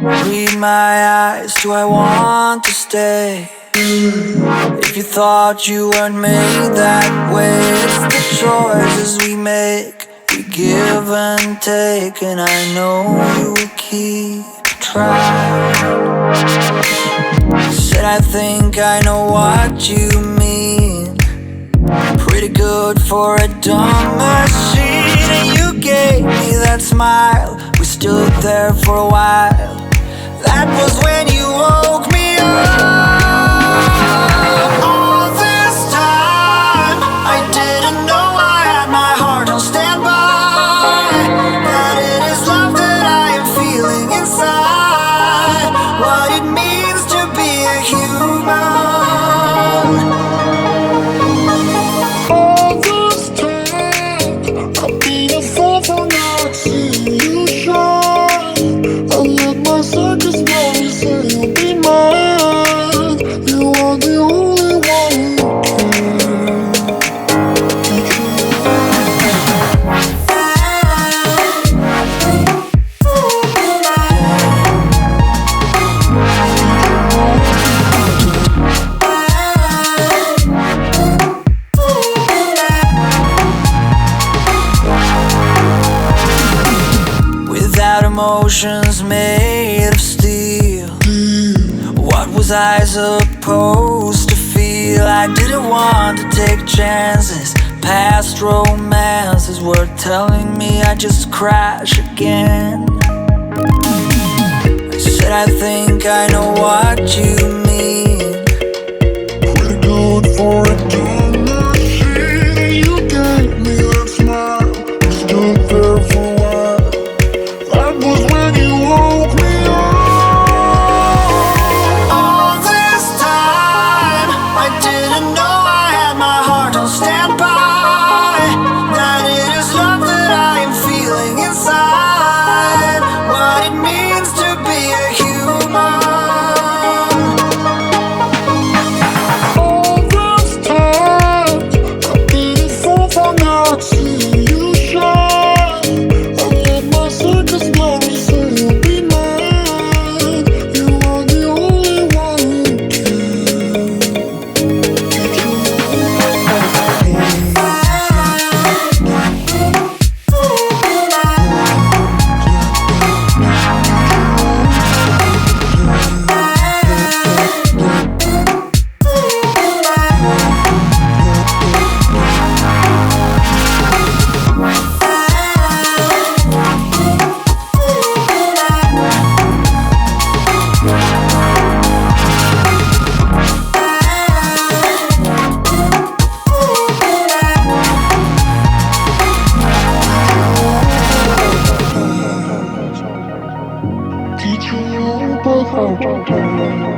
Read my eyes, do I want to stay? If you thought you weren't made that way, it's the choices we make. We give and take, and I know you will keep trying. Said I think I know what you mean. Pretty good for a dumb machine. And you gave me that smile. We stood there for a while. That was when you woke me up. All this time I didn't know I had my heart on standby. That it is love that I am feeling inside. What it means to be a human. All this time I've been a fool for not seeing you shine. I let my circus money say you'll be mine. You are the only one who Without emotions made of steel, what was I supposed to feel? I didn't want to take chances. Past romances were telling me I'd just crash again. I said I think I know what you mean. pretty good for a dumb machine. You gave me that smile. I stood there for a while. That was when you woke me up. All this time I didn't know I had my heart on standby. That it is love that I am feeling inside. What it means to be a human. All this time I've been a fool for not seeing you shine. I let my circus glory say you'll be mine. You are the only one who can get you. Teach you about how to dance.